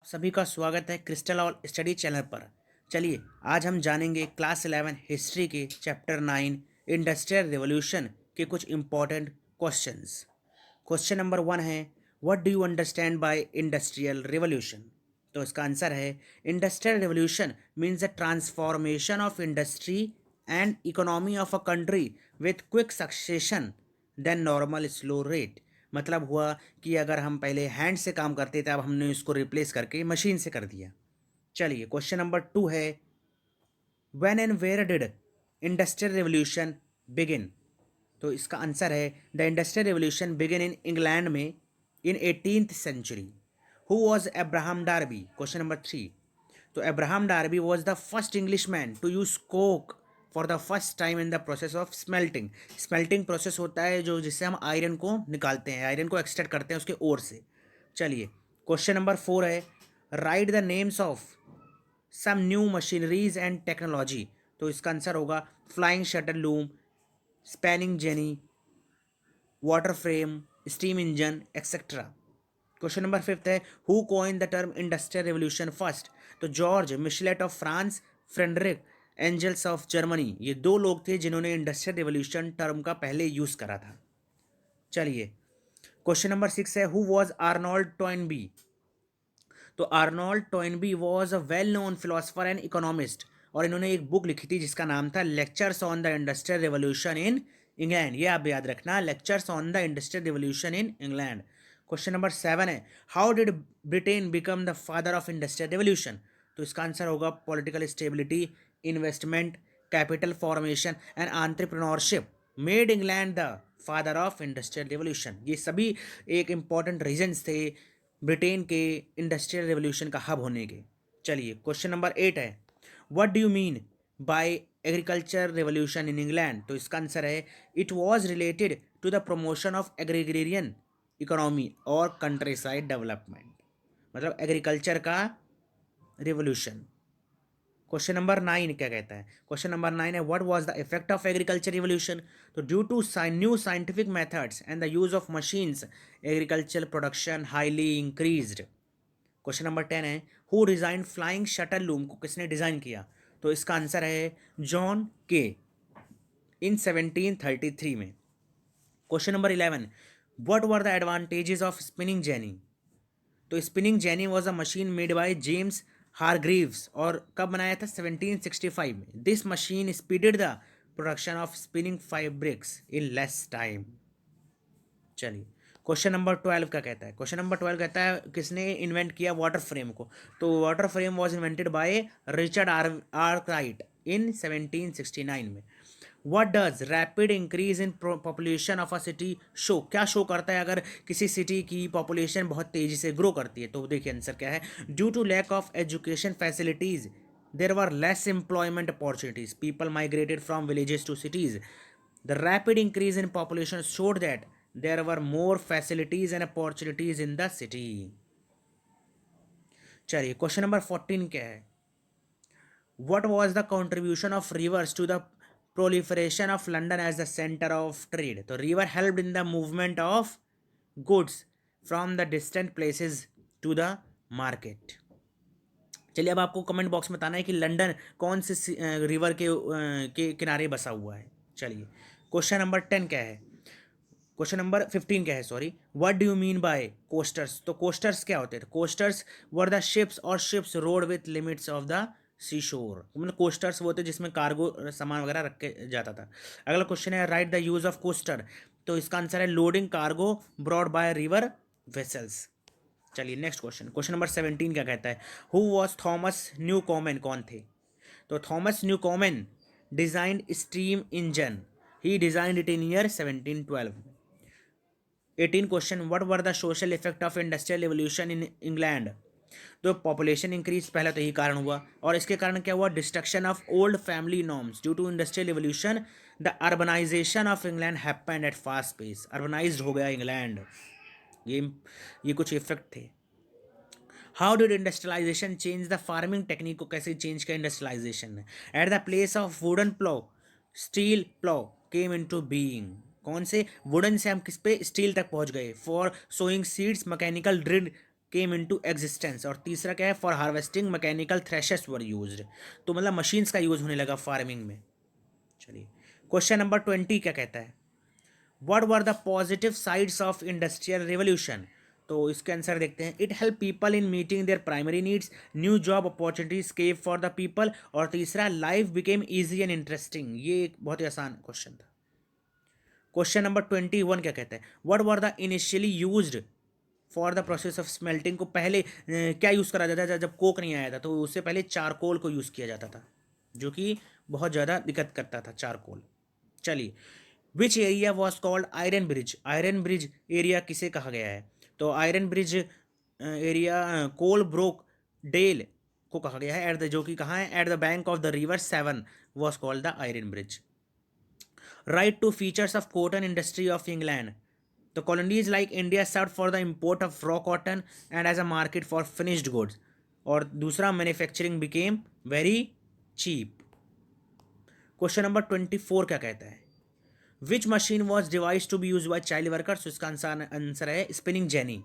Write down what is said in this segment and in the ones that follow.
सभी का स्वागत है क्रिस्टल और स्टडी चैनल पर। चलिए आज हम जानेंगे क्लास 11 हिस्ट्री के चैप्टर 9 इंडस्ट्रियल रिवॉल्यूशन के कुछ इम्पोर्टेंट क्वेश्चंस। क्वेश्चन नंबर 1 है, what do you understand by industrial revolution? तो इसका आंसर है, industrial revolution means the transformation of industry and economy of a country with quick succession then normal slow rate. मतलब हुआ कि अगर हम पहले हैंड से काम करते थे, अब हमने इसको रिप्लेस करके मशीन से कर दिया। चलिए क्वेश्चन नंबर 2 है, when and where did industrial revolution begin? तो इसका आंसर है, the industrial revolution begin in England में in 18th century. Who was Abraham Darby? Question number 3। तो Abraham Darby was the first English man to use coke for the first time in the process of smelting. Smelting process होता है जो जिससे हम iron को निकालते हैं, iron को एक्सट्रैक्ट करते हैं उसके ओर से। चलिए क्वेश्चन नंबर 4 है, write the names of some new machineries and technology. तो इसका आंसर होगा flying shuttle loom, spinning jenny, water frame, steam engine etcetera. Question number 5 है, who coin the term industrial revolution first? तो George Michelet of France, Frederick Engels of Germany, ये दो लोग थे जिन्होंने इंडस्ट्रियल रिवॉल्यूशन टर्म का पहले यूज करा था। चलिए क्वेश्चन नंबर 6 है, हु वॉज आर्नोल्ड टॉइनबी? तो Arnold Toynbee was a well known philosopher and economist, और इन्होंने एक बुक लिखी थी जिसका नाम था lectures on the industrial revolution in England. ये आप याद रखना, lectures on the industrial revolution in England. Question number 7 है, how did Britain become the father of industrial revolution? तो इसका आंसर होगा political stability, investment, capital formation and entrepreneurship made England the father of industrial revolution. ये सभी एक important reasons थे Britain के industrial revolution का हब होने के। चलिए क्वेश्चन नंबर 8 है, what do you mean by agriculture revolution in England? तो इसका आंसर है, it was related to the promotion of agrarian economy और कंट्री साइड डेवलपमेंट। मतलब एग्रीकल्चर का रिवोल्यूशन। क्वेश्चन नंबर 9 क्या कहता है? क्वेश्चन नंबर 9 है, what was the effect of agriculture revolution? तो due to new scientific methods and the use of machines agriculture production highly increased. Question number 10 है, who design flying shuttle loom? को किसने design किया? तो इसका answer है John के in 1733 में। Question number 11, what were the advantages of spinning jenny? तो spinning jenny was a machine made by James Hargreaves, और कब बनाया था? 1765 में। This machine speeded the production of spinning fabrics in less time. चलिए question number 12 का कहता है, क्वेश्चन नंबर 12 कहता है, किसने इन्वेंट किया वाटर फ्रेम को? तो water frame was invented by Richard Arkwright in 1769 में। What does rapid increase in population of a city show? क्या शो करता है अगर किसी सिटी की पॉपुलेशन बहुत तेजी से ग्रो करती है? तो देखिए आंसर क्या है, due to lack of education facilities there were less employment opportunities, people migrated from villages to cities. The rapid increase in population showed that there were more facilities and opportunities in the city. चलिए question number 14 क्या है, what was the contribution of rivers to the proliferation of London as the center of trade? तो river helped in the movement of goods from the distant places to the market। चलिए अब आपको comment box में बताना है कि London कौन से रिवर के किनारे बसा हुआ है। चलिए क्वेश्चन नंबर 10 क्या है? क्वेश्चन नंबर 15 क्या है, sorry, what do you mean by coasters? तो कोस्टर्स क्या होते थे? कोस्टर्स वर द शिप्स और ships rode with limits of the sea shore. मतलब कोस्टर्स वो थे जिसमें कार्गो सामान वगैरह रख के जाता था। अगला क्वेश्चन है, write the use of coaster? तो इसका आंसर है loading cargo brought by river vessels. चलिए नेक्स्ट क्वेश्चन, क्वेश्चन नंबर 17 क्या कहता है, who was Thomas new common? कौन थे? तो Thomas new common designed steam engine, he designed it in year 1712। 18 question, what were the social effect of industrial revolution in England? तो population increase पहला तो यही कारण हुआ, और इसके कारण क्या हुआ? Destruction of old family norms due to industrial revolution. The urbanization of England happened at fast pace, urbanized हो गया इंग्लैंड। ये ये कुछ इफेक्ट थे। How did industrialization change the farming technique? को कैसे चेंज किया इंडस्ट्रियलाइजेशन ने? At the place of wooden plough steel plough came into being. कौन से वुडन से हम किस पे स्टील तक पहुंच गए? For sowing seeds mechanical drill came into existence, और तीसरा क्या है, for harvesting mechanical threshers were used, तो मतलब मशीन्स का यूज होने लगा फार्मिंग में। चलिए क्वेश्चन नंबर 20 क्या कहता है, what were the positive sides of industrial revolution, तो इसके आंसर देखते हैं, it help people in meeting there primary needs, new job opportunities cave for the people, और तीसरा life became easy and interesting. ये एक बहुत ही आसान क्वेश्चन था। क्वेश्चन नंबर 21 क्या कहता है, what were the initially used for the process of smelting, को पहले क्या यूज़ करा जाता था जब कोक नहीं आया था, तो उससे पहले चारकोल को यूज़ किया जाता था, जो कि बहुत ज़्यादा दिक्कत करता था चारकोल। चलिए, which area was called iron bridge, iron bridge area किसे कहा गया है, तो आयरन ब्रिज एरिया कोल ब्रोक डेल को कहा गया है, एट द, जो कि कहाँ है, at the bank of the river Severn was called the iron bridge. Write two features of cotton industry of England, the colonies like India served for the import of raw cotton and as a market for finished goods, और दूसरा manufacturing became very cheap। Question number 24 क्या कहता है, which machine was devise to be use by child workers, तो इसका answer है spinning jenny.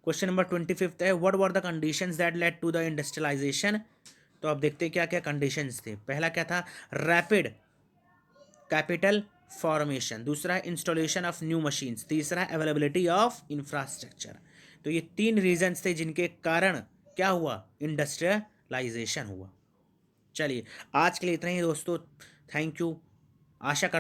Question number 25 है, what were the conditions that led to the industrialization, तो अब देखते हैं क्या क्या कंडीशंस थे। पहला क्या था, रैपिड कैपिटल फॉर्मेशन, दूसरा इंस्टॉलेशन ऑफ न्यू मशीन्स, तीसरा अवेलेबिलिटी ऑफ इंफ्रास्ट्रक्चर। तो ये 3 रीजंस थे जिनके कारण क्या हुआ, इंडस्ट्रियलाइजेशन हुआ। चलिए आज के लिए इतना ही दोस्तों, थैंक यू। आशा कर